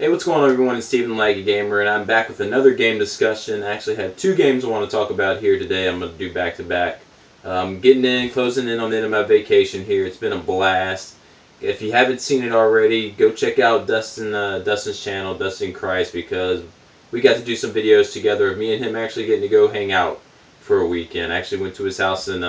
Hey, what's going on, everyone? It's Steven Laggy Gamer, and I'm back with another game discussion. I actually have two games I want to talk about here today. I'm going to do back to back. Closing in on the end of my vacation here. It's been a blast. If you haven't seen it already, go check out Dustin's channel, Dustin Christ, because we got to do some videos together of me and him actually getting to go hang out for a weekend. I actually went to his house and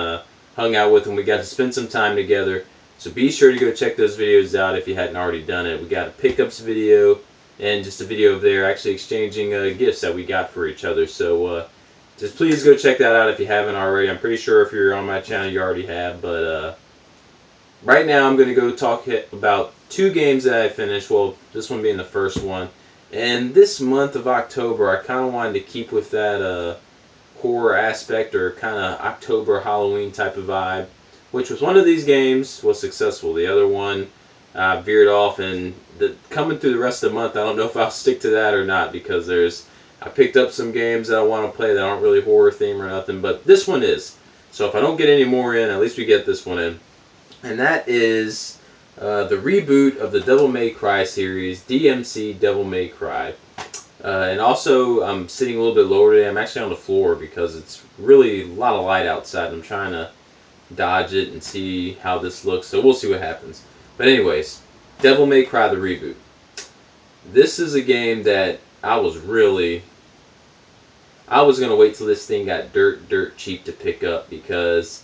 hung out with him. We got to spend some time together. So be sure to go check those videos out if you hadn't already done it. We got a pickups video and just a video of there actually exchanging gifts that we got for each other. So just please go check that out if you haven't already. I'm pretty sure if you're on my channel you already have, but right now I'm going to go talk about two games that I finished, well, this one being the first one. And this month of October, I kind of wanted to keep with that horror aspect, or kind of October Halloween type of vibe, which was one of these games was successful. The other one veered off, and coming through the rest of the month, I don't know if I'll stick to that or not, because I picked up some games that I want to play that aren't really horror theme or nothing, but this one is. So if I don't get any more in, at least we get this one in. And that is the reboot of the Devil May Cry series, DmC Devil May Cry. And also, I'm sitting a little bit lower today. I'm actually on the floor because it's really a lot of light outside. I'm trying to dodge it and see how this looks, so we'll see what happens. But anyways, Devil May Cry the reboot. This is a game that I was going to wait till this thing got dirt cheap to pick up, because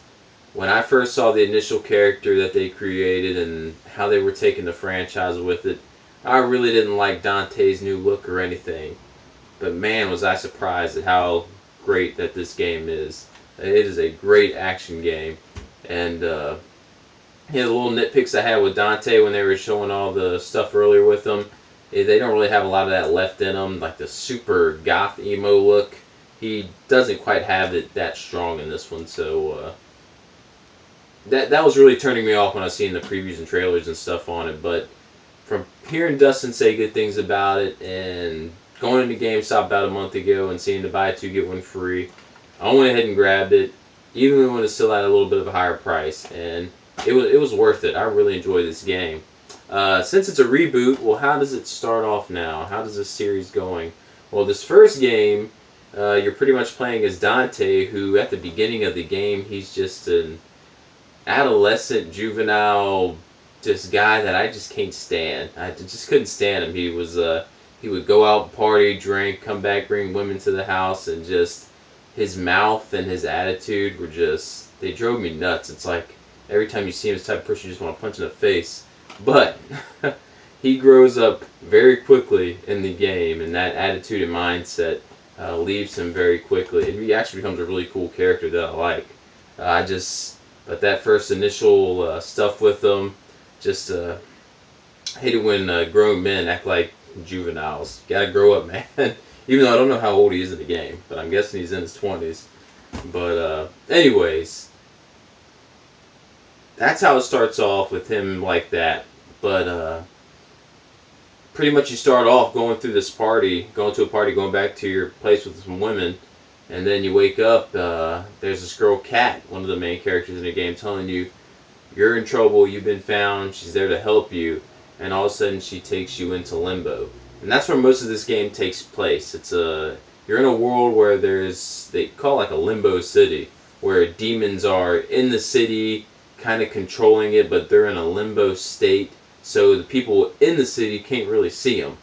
when I first saw the initial character that they created and how they were taking the franchise with it, I really didn't like Dante's new look or anything. But man, was I surprised at how great that this game is. It is a great action game. And the little nitpicks I had with Dante when they were showing all the stuff earlier with them, they don't really have a lot of that left in them, like the super goth emo look. He doesn't quite have it that strong in this one, so that was really turning me off when I seen the previews and trailers and stuff on it. But from hearing Dustin say good things about it and going into GameStop about a month ago and seeing to buy two get one free, I went ahead and grabbed it, even when it's still at a little bit of a higher price, and it was worth it. I really enjoy this game. Since it's a reboot, well, how does it start off now? How does this series going? Well, this first game, you're pretty much playing as Dante, who at the beginning of the game, he's just an adolescent, juvenile, just guy that I just can't stand. I just couldn't stand him. He would go out, party, drink, come back, bring women to the house, and just his mouth and his attitude were just, they drove me nuts. It's like every time you see him, this type of person you just want to punch in the face. But he grows up very quickly in the game, and that attitude and mindset leaves him very quickly. And he actually becomes a really cool character that I like. But that first initial stuff with him, just hate it when grown men act like juveniles. You gotta grow up, man. Even though I don't know how old he is in the game, but I'm guessing he's in his 20s. But anyways, that's how it starts off with him like that. But pretty much you start off going through this party, going to a party, going back to your place with some women, and then you wake up, there's this girl, Kat, one of the main characters in the game, telling you, you're in trouble, you've been found, she's there to help you, and all of a sudden she takes you into limbo. And that's where most of this game takes place. You're in a world where they call it like a limbo city, where demons are in the city, kind of controlling it, but they're in a limbo state, so the people in the city can't really see them.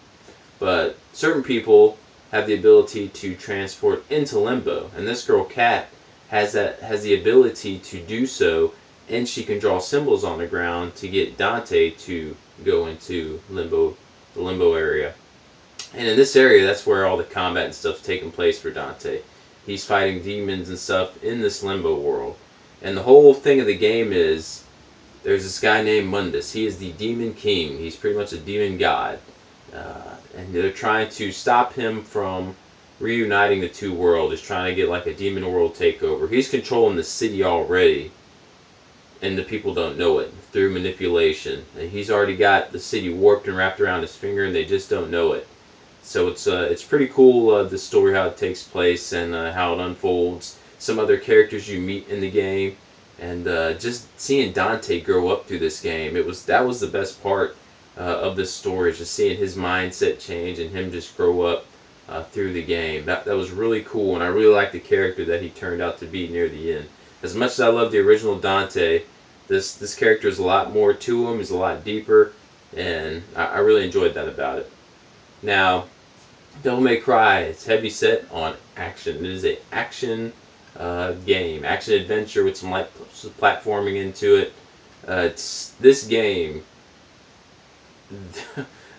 But certain people have the ability to transport into limbo, and this girl Kat has the ability to do so, and she can draw symbols on the ground to get Dante to go into limbo, the limbo area. And in this area, that's where all the combat and stuff's taking place for Dante. He's fighting demons and stuff in this limbo world. And the whole thing of the game is, there's this guy named Mundus. He is the demon king. He's pretty much a demon god. And they're trying to stop him from reuniting the two worlds. He's trying to get like a demon world takeover. He's controlling the city already, and the people don't know it, through manipulation. And he's already got the city warped and wrapped around his finger, and they just don't know it. So it's pretty cool, the story, how it takes place, and how it unfolds. Some other characters you meet in the game, and just seeing Dante grow up through this game, that was the best part. of this story, is just seeing his mindset change and him just grow up through the game. That was really cool, and I really like the character that he turned out to be near the end. As much as I love the original Dante, this character is a lot more to him. He's a lot deeper, and I really enjoyed that about it. Now, Devil May Cry, it's heavy set on action. It is a action game, action adventure with some light platforming into it. It's this game.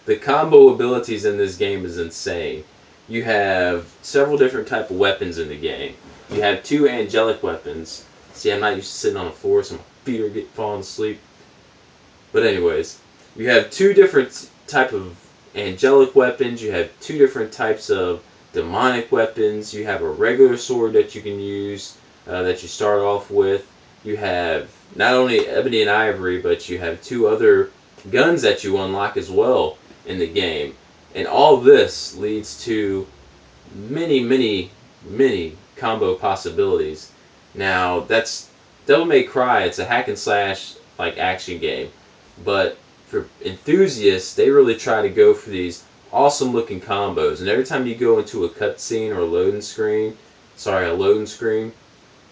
The combo abilities in this game is insane. You have several different type of weapons in the game. You have two angelic weapons. See, I'm not used to sitting on the floor, so my feet are falling asleep. But anyways, you have two different type of angelic weapons. You have two different types of demonic weapons. You have a regular sword that you can use that you start off with. You have not only ebony and ivory, but you have two other guns that you unlock as well in the game. And all this leads to many, many, many combo possibilities. Now, that's Devil May Cry. It's a hack and slash like action game, but for enthusiasts, they really try to go for these awesome looking combos. And every time you go into a cutscene or a loading screen,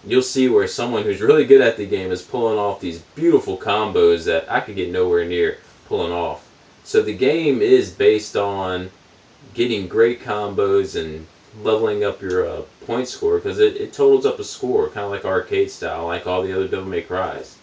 you'll see where someone who's really good at the game is pulling off these beautiful combos that I could get nowhere near pulling off. So the game is based on getting great combos and leveling up your point score, because it totals up a score, kind of like arcade style, like all the other Devil May Cries.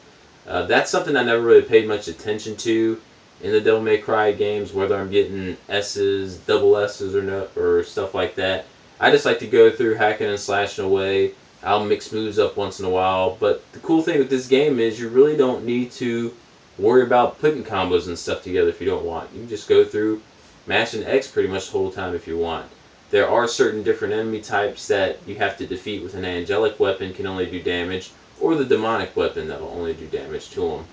That's something I never really paid much attention to in the Devil May Cry games, whether I'm getting S's, double S's, or no, or stuff like that. I just like to go through hacking and slashing away. I'll mix moves up once in a while, but the cool thing with this game is you really don't need to worry about putting combos and stuff together if you don't want. You can just go through mashing X pretty much the whole time if you want. There are certain different enemy types that you have to defeat with an angelic weapon, can only do damage, or the demonic weapon that will only do damage to them.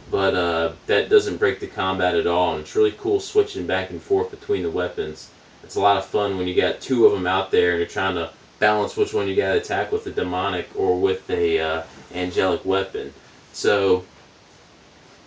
But that doesn't break the combat at all, and it's really cool switching back and forth between the weapons. It's a lot of fun when you got two of them out there and you're trying to balance which one you got to attack with the demonic or with a angelic weapon. So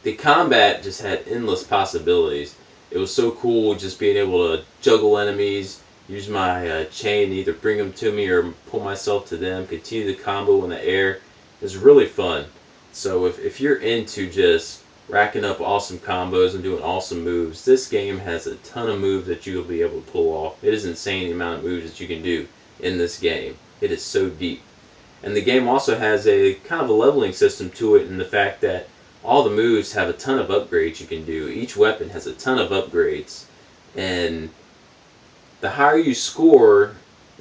the combat just had endless possibilities. It was so cool just being able to juggle enemies, use my chain to either bring them to me or pull myself to them, continue the combo in the air. It was really fun. So if you're into just racking up awesome combos and doing awesome moves, this game has a ton of moves that you'll be able to pull off. It is insane the amount of moves that you can do in this game. It is so deep. And the game also has a kind of a leveling system to it in the fact that all the moves have a ton of upgrades you can do. Each weapon has a ton of upgrades. And the higher you score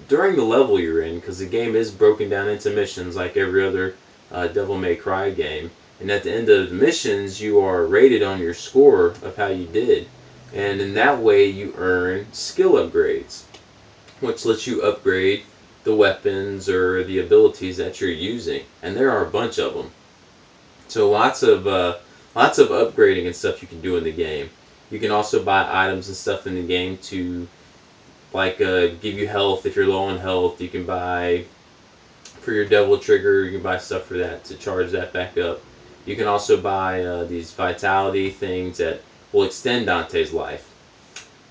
during the level you're in, because the game is broken down into missions like every other Devil May Cry game. And at the end of the missions, you are rated on your score of how you did. And in that way, you earn skill upgrades, which lets you upgrade the weapons or the abilities that you're using. And there are a bunch of them. So lots of upgrading and stuff you can do in the game. You can also buy items and stuff in the game to give you health if you're low on health. You can buy for your devil trigger. You can buy stuff for that to charge that back up. You can also buy these vitality things that will extend Dante's life.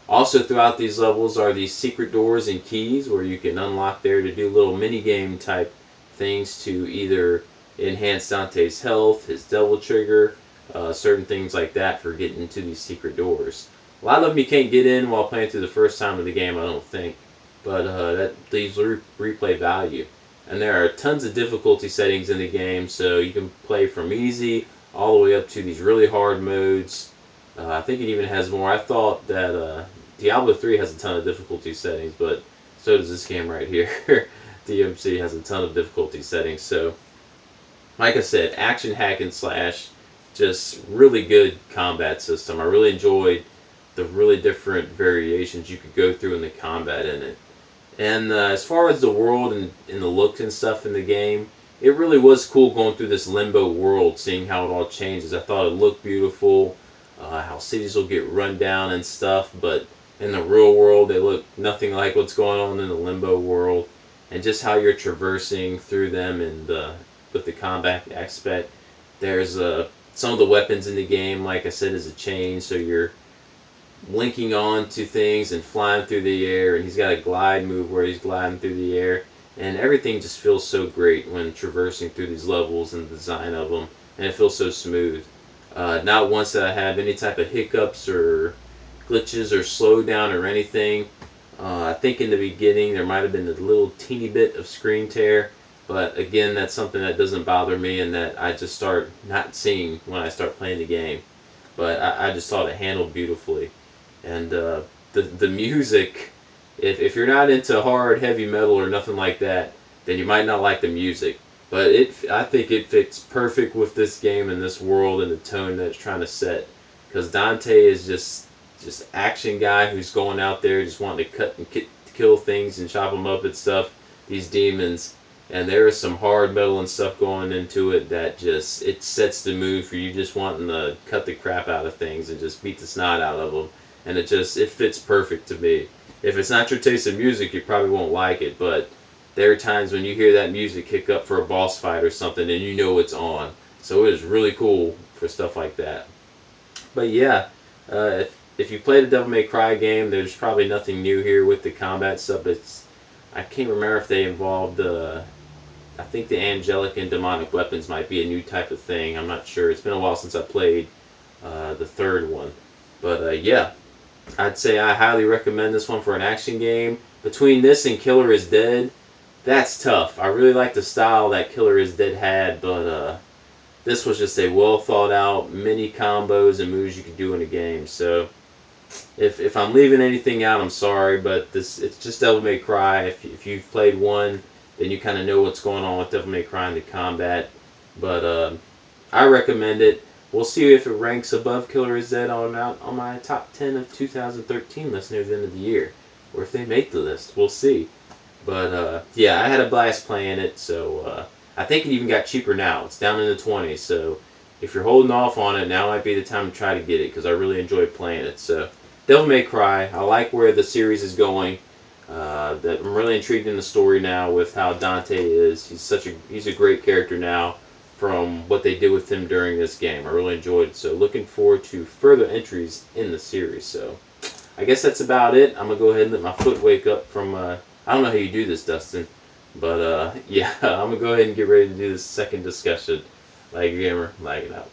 Also throughout these levels are these secret doors and keys where you can unlock there to do little mini game type things to either enhance Dante's health, his devil trigger, certain things like that for getting into these secret doors. A lot of them you can't get in while playing through the first time of the game, I don't think, but that leaves replay value. And there are tons of difficulty settings in the game, so you can play from easy all the way up to these really hard modes. I think it even has more. I thought that Diablo 3 has a ton of difficulty settings, but so does this game right here. DmC has a ton of difficulty settings, so like I said, action hack and slash, just really good combat system. I really enjoyed the really different variations you could go through in the combat in it. And as far as the world and the looks and stuff in the game, it really was cool going through this limbo world, seeing how it all changes. I thought it looked beautiful, how cities will get run down and stuff, but in the real world they look nothing like what's going on in the limbo world, and just how you're traversing through them and with the combat aspect. There's some of the weapons in the game, like I said, is a chain, so you're linking on to things and flying through the air, and he's got a glide move where he's gliding through the air, and everything just feels so great when traversing through these levels and the design of them, and it feels so smooth. Not once did I have any type of hiccups or glitches or slowdown or anything. I think in the beginning there might have been a little teeny bit of screen tear, but again, that's something that doesn't bother me and that I just start not seeing when I start playing the game. But I just thought it handled beautifully. And the music, if you're not into hard heavy metal or nothing like that, then you might not like the music. But I think it fits perfect with this game and this world and the tone that it's trying to set. Because Dante is just action guy who's going out there just wanting to cut and kill things and chop them up and stuff. These demons, and there is some hard metal and stuff going into it that just it sets the mood for you just wanting to cut the crap out of things and just beat the snot out of them. And it fits perfect to me. If it's not your taste of music, you probably won't like it, but there are times when you hear that music kick up for a boss fight or something and you know it's on. So it is really cool for stuff like that. But yeah, if you played a Devil May Cry game, there's probably nothing new here with the combat stuff. I can't remember if they involved. I think the angelic and demonic weapons might be a new type of thing. I'm not sure. It's been a while since I played the third one. But yeah, I'd say I highly recommend this one for an action game. Between this and Killer is Dead, that's tough. I really like the style that Killer is Dead had, but this was just a well thought out mini combos and moves you could do in a game. So if I'm leaving anything out, I'm sorry, but it's just Devil May Cry. If you've played one, then you kind of know what's going on with Devil May Cry in the combat. But I recommend it. We'll see if it ranks above Killer is Dead on my top 10 of 2013 list near the end of the year, or if they make the list. We'll see. But yeah, I had a blast playing it. So I think it even got cheaper now. It's down in the 20s. So if you're holding off on it, now might be the time to try to get it because I really enjoyed playing it. So Devil May Cry. I like where the series is going. That I'm really intrigued in the story now with how Dante is. He's a great character now from what they did with him during this game. I really enjoyed it. So looking forward to further entries in the series. So I guess that's about it. I'm gonna go ahead and let my foot wake up from. I don't know how you do this, Dustin, but yeah, I'm gonna go ahead and get ready to do this second discussion. Like Gamer, lagging out.